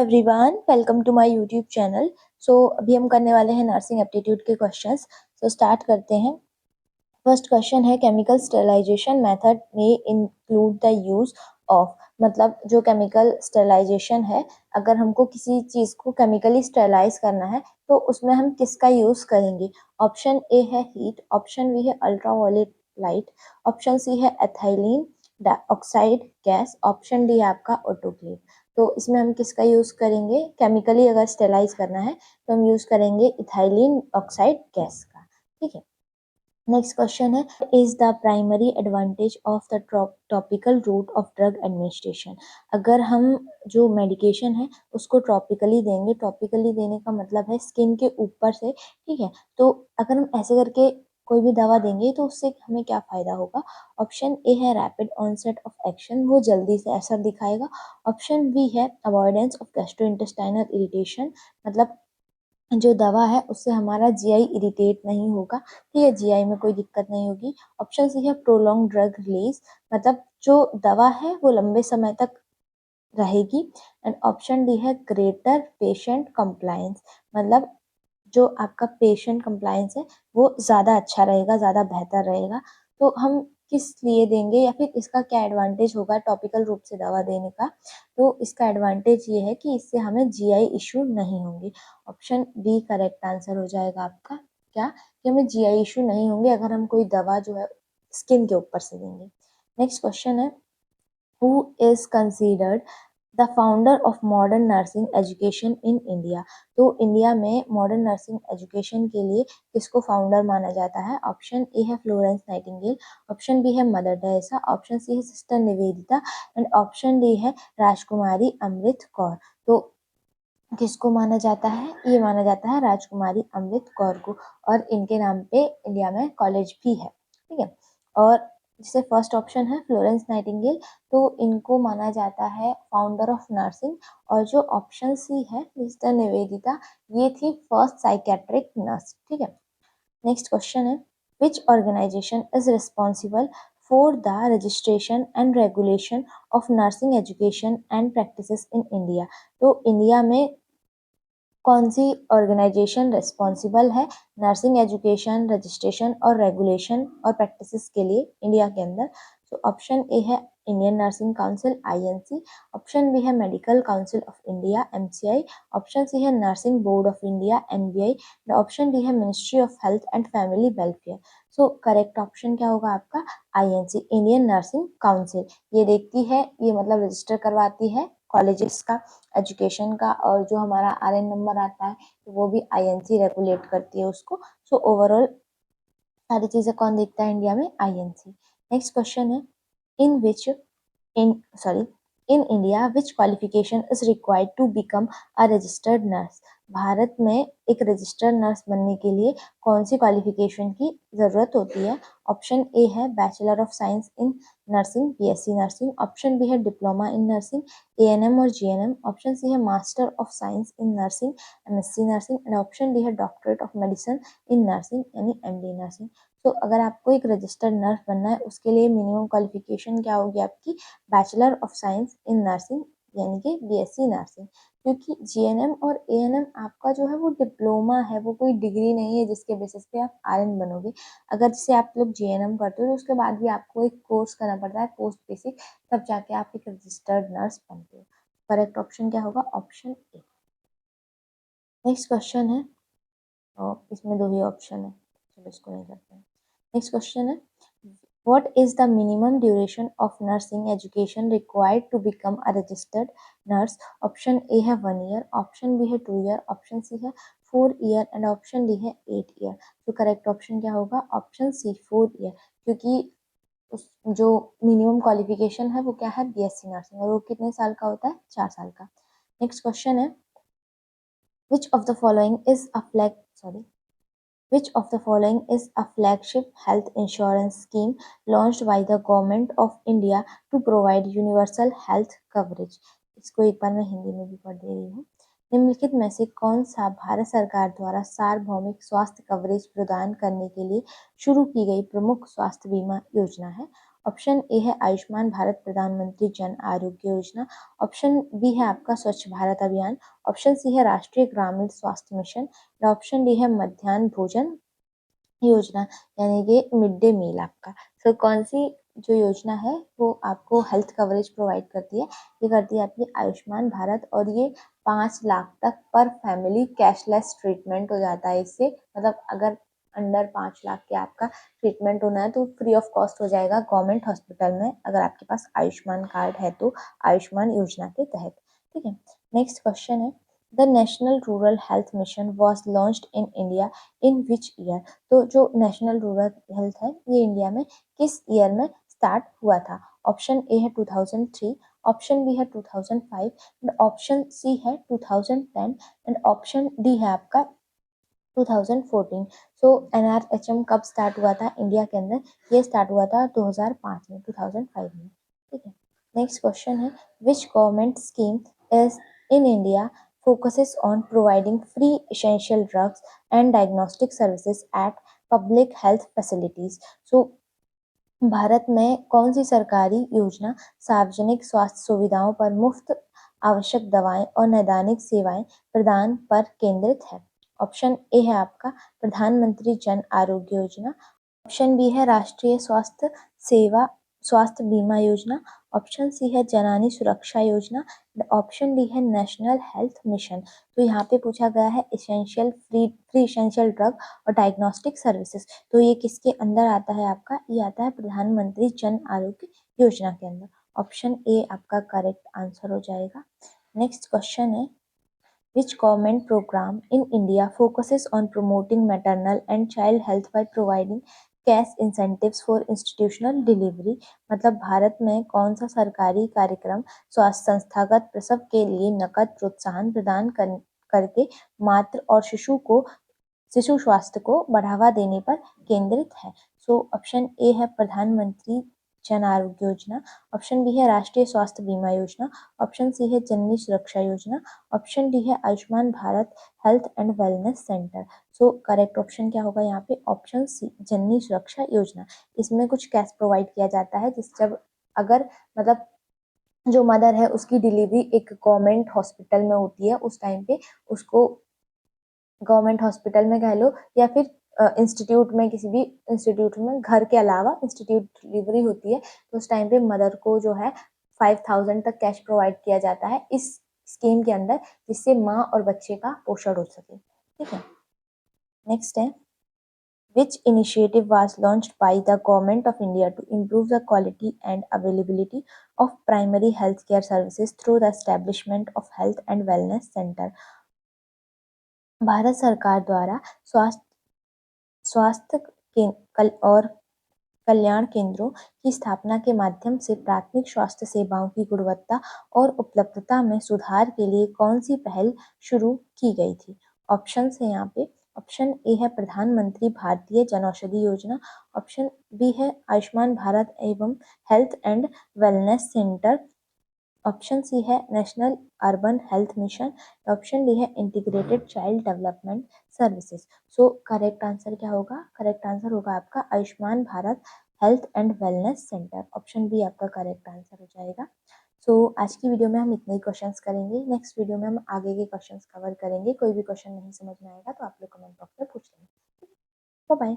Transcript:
Everyone, welcome to my YouTube channel. अभी हम करने वाले हैं नर्सिंग एप्टीट्यूड के क्वेश्चंस। स्टार्ट करते हैं। फर्स्ट क्वेश्चन है केमिकल स्टेरिलाइजेशन मेथड में इंक्लूड द यूज ऑफ। मतलब जो केमिकल स्टेरिलाइजेशन है, अगर हमको किसी चीज को केमिकली स्टेरिलाइज करना है तो उसमें हम किसका यूज करेंगे। ऑप्शन ए है हीट, ऑप्शन बी है अल्ट्रावायलेट लाइट, ऑप्शन सी है ethylene oxide gas, option D है आपका ऑटोक्लेव। तो इसमें हम किसका यूज करेंगे, केमिकली अगर स्टेरिलाइज करना है तो हम यूज करेंगे इथाइलिन ऑक्साइड गैस का। ठीक है। नेक्स्ट क्वेश्चन है is the primary advantage of the topical route of drug administration. अगर हम जो मेडिकेशन है उसको टॉपिकली देंगे, टॉपिकली देने का मतलब है स्किन के ऊपर से। ठीक है। तो अगर हम ऐसे करके कोई भी दवा देंगे तो उससे हमें क्या फायदा होगा। ऑप्शन ए है रैपिड ऑनसेट ऑफ एक्शन, वो जल्दी से असर दिखाएगा। ऑप्शन बी है अवॉइडेंस ऑफ गैस्ट्रोइंटेस्टाइनल इरिटेशन, मतलब जो दवा है उससे हमारा जीआई इरिटेट नहीं होगा। ठीक है, जीआई में कोई दिक्कत नहीं होगी। ऑप्शन सी है प्रोलॉन्ग ड्रग रिलीज, मतलब जो दवा है वो लंबे समय तक रहेगी। एंड ऑप्शन डी है ग्रेटर पेशेंट कंप्लायंस, मतलब जो आपका पेशेंट कंप्लायंस है वो ज़्यादा अच्छा रहेगा, ज़्यादा बेहतर रहेगा। तो हम किस लिए देंगे या फिर इसका क्या एडवांटेज होगा टॉपिकल रूप से दवा देने का। तो इसका एडवांटेज ये है कि इससे हमें जीआई इशू नहीं होंगे। ऑप्शन बी करेक्ट आंसर हो जाएगा आपका, क्या कि हमें जीआई इशू नहीं होंगे अगर हम कोई दवा जो है स्किन के ऊपर से देंगे। नेक्स्ट क्वेश्चन है who is considered the founder of modern nursing education in India. तो इंडिया में मॉडर्न नर्सिंग एजुकेशन के लिए किसको फाउंडर माना जाता है। ऑप्शन ए है फ्लोरेंस नाइटिंगेल, ऑप्शन बी है मदर टेरेसा, ऑप्शन सी है sister Nivedita and option D है राजकुमारी अमृत कौर। तो किसको माना जाता है, ये माना जाता है राजकुमारी अमृत कौर को, और इनके नाम पे इंडिया में कॉलेज भी है। ठीक है। और जैसे फर्स्ट ऑप्शन है फ्लोरेंस नाइटिंगेल, तो इनको माना जाता है फाउंडर ऑफ नर्सिंग। और जो ऑप्शन सी है मिस्टर निवेदिता, ये थी फर्स्ट साइकेट्रिक नर्स। ठीक है। नेक्स्ट क्वेश्चन है which organization is responsible for the registration and regulation of nursing education and practices in India. तो इंडिया में कौन सी ऑर्गेनाइजेशन रिस्पॉन्सिबल है नर्सिंग एजुकेशन रजिस्ट्रेशन और रेगुलेशन और प्रैक्टिसेस के लिए इंडिया के अंदर। तो ऑप्शन ए है Indian nursing council INC, option B है medical council of India MCI, option C है nursing board of India NBI, option D है ministry of health and family welfare. So correct option क्या होगा आपका, INC Indian nursing council. ये देखती है, ये मतलब रजिस्टर करवाती है कॉलेजेस का एजुकेशन का, और जो हमारा आरएन नंबर आता है तो वो भी आईएनसी रेगुलेट करती है उसको। सो ओवरऑल सारी चीजें कौन देखता है इंडिया में, आईएनसी। नेक्स्ट क्वेश्चन है in which in sorry in India which qualification is required to become a registered nurse. Bharat में एक रजिस्टर्ड नर्स बनने के लिए कौन सी क्वालिफिकेशन की जरूरत होती है। ऑप्शन ए है bachelor of science in nursing BSc nursing, option B है डिप्लोमा इन नर्सिंग एएनएम और जीएनएम, ऑप्शन सी है master of science in nursing MSc nursing and option D है doctorate of medicine in nursing यानी MD nursing. तो अगर आपको एक registered nurse बनना है उसके लिए मिनिमम क्वालिफिकेशन क्या होगी आपकी, bachelor of science in nursing यानी कि बीएससी नर्सिंग। क्योंकि जीएनएम और एएनएम आपका जो है वो डिप्लोमा है, वो कोई डिग्री नहीं है जिसके बेसिस पे आप आरएन बनोगे। अगर जैसे आप लोग जीएनएम करते हो तो उसके बाद भी आपको एक कोर्स करना पड़ता है पोस्ट बेसिक, तब जाके आप एक रजिस्टर्ड नर्स बनते हो। करेक्ट ऑप्शन क्या होगा, ऑप्शन ए। नेक्स्ट क्वेश्चन है, और इसमें दो ही ऑप्शन है, चलो इसको नहीं करते हैं। नेक्स्ट क्वेश्चन है what is the minimum duration of nursing education required to become a registered nurse। Option A है 1 year, ऑप्शन बी है 2 year, ऑप्शन सी है 4 year एंड ऑप्शन डी है 8 year। तो करेक्ट ऑप्शन क्या होगा, option C 4 year, क्योंकि उस जो मिनिमम क्वालिफिकेशन है वो क्या है, बीएससी नर्सिंग, और वो कितने साल का होता है, 4 साल का। नेक्स्ट क्वेश्चन है which of the following is a flag sorry Which of the following is a flagship health insurance scheme launched by the Government of India to provide universal health coverage। इसको एक बार मैं हिंदी में भी पढ़ दे रही हूँ। निम्नलिखित में से कौन सा भारत सरकार द्वारा सार्वभौमिक स्वास्थ्य कवरेज प्रदान करने के लिए शुरू की गई प्रमुख स्वास्थ्य बीमा योजना है। ऑप्शन ए है आयुष्मान भारत प्रधानमंत्री जन आरोग्य योजना। ऑप्शन बी है आपका स्वच्छ भारत अभियान। ऑप्शन सी है राष्ट्रीय ग्रामीण स्वास्थ्य मिशन। और ऑप्शन डी है मध्याह्न भोजन योजना, यानी कि मिड डे मील आपका। तो कौन सी जो योजना है वो आपको हेल्थ कवरेज प्रोवाइड करती है? ये करती है आपकी आयुष्मान भारत, और ये 5 लाख तक पर फैमिली कैशलेस ट्रीटमेंट हो जाता है इससे। मतलब अगर अंडर 5 लाख के आपका ट्रीटमेंट होना है तो फ्री ऑफ कॉस्ट हो जाएगा गवर्नमेंट हॉस्पिटल में, अगर आपके पास आयुष्मान कार्ड है तो, आयुष्मान योजना के तहत। ठीक है, नेक्स्ट क्वेश्चन है the national rural health mission was launched in India in which year? तो जो नेशनल रूरल हेल्थ है ये इंडिया में किस ईयर में स्टार्ट हुआ था? ऑप्शन ए है 2003, ऑप्शन बी है 2005, एंड ऑप्शन सी है 2010, एंड ऑप्शन डी है आपका 2014। सो एनआरएचएम कब स्टार्ट हुआ था इंडिया के अंदर? ये स्टार्ट हुआ था 2005 में, 2005 में। ठीक है, नेक्स्ट क्वेश्चन है which government scheme is in India focuses on providing free essential drugs and diagnostic services at public health facilities. So Bharat में कौन सी सरकारी योजना सार्वजनिक स्वास्थ्य सुविधाओं पर मुफ्त आवश्यक दवाएं और नैदानिक सेवाएं प्रदान पर केंद्रित है? ऑप्शन ए है आपका प्रधानमंत्री जन आरोग्य योजना। ऑप्शन बी है राष्ट्रीय स्वास्थ्य बीमा योजना। ऑप्शन सी है जनानी सुरक्षा योजना। ऑप्शन डी है नेशनल हेल्थ मिशन। तो यहाँ पे पूछा गया है इसेंशियल फ्री इसेंशियल ड्रग और डायग्नोस्टिक सर्विसेज, तो ये किसके अंदर आता है आपका? ये आता है प्रधानमंत्री जन आरोग्य योजना के अंदर। ऑप्शन ए आपका करेक्ट आंसर हो जाएगा। नेक्स्ट क्वेश्चन है which government program in India focuses on promoting maternal and child health by providing cash incentives for institutional delivery? मतलब भारत में कौन सा सरकारी कार्यक्रम स्वास्थ्य संस्थागत प्रसव के लिए नकद प्रोत्साहन प्रदान करके मातृ और शिशु स्वास्थ्य को बढ़ावा देने पर केंद्रित है? सो ऑप्शन ए है प्रधानमंत्री जन आरोग्य योजना। ऑप्शन बी है राष्ट्रीय स्वास्थ्य बीमा योजना। ऑप्शन सी है जननी सुरक्षा योजना। ऑप्शन डी है Ayushman Bharat health and wellness centre. So correct option क्या होगा यहाँ पे? ऑप्शन सी जननी सुरक्षा योजना। इसमें कुछ कैश प्रोवाइड किया जाता है जिस जब अगर मतलब जो मदर है उसकी डिलीवरी एक गवर्नमेंट हॉस्पिटल में होती है उस टाइम पे उसको गवर्नमेंट हॉस्पिटल में कह लो या फिर इंस्टीट्यूट में, किसी भी इंस्टीट्यूट में, घर के अलावा इंस्टीट्यूट डिलीवरी होती है तो उस टाइम पे मदर को जो है 5,000 तक कैश प्रोवाइड किया जाता है इस स्कीम के अंदर, जिससे माँ और बच्चे का पोषण हो सके। ठीक है, नेक्स्ट है which initiative was launched by the government of India to improve the quality and availability of primary healthcare services through the establishment of health and wellness center? Bharat सरकार द्वारा और कल्याण केंद्रों की स्थापना के माध्यम से प्राथमिक स्वास्थ्य सेवाओं की गुणवत्ता और उपलब्धता में सुधार के लिए कौन सी पहल शुरू की गई थी? ऑप्शन है यहाँ पे। ऑप्शन ए है प्रधानमंत्री भारतीय जनौषधि योजना। ऑप्शन बी है आयुष्मान भारत एवं health and wellness centre. Option C है national urban health mission. Option D है integrated child development services. So correct answer क्या होगा? करेक्ट आंसर होगा आपका Ayushman Bharat health and wellness centre. Option B आपका करेक्ट आंसर हो जाएगा। सो आज की वीडियो में हम इतने ही क्वेश्चंस करेंगे। नेक्स्ट वीडियो में हम आगे के क्वेश्चंस कवर करेंगे। कोई भी क्वेश्चन नहीं समझ में आएगा तो आप लोग कमेंट बॉक्स में पूछ लेंगे। Bye bye.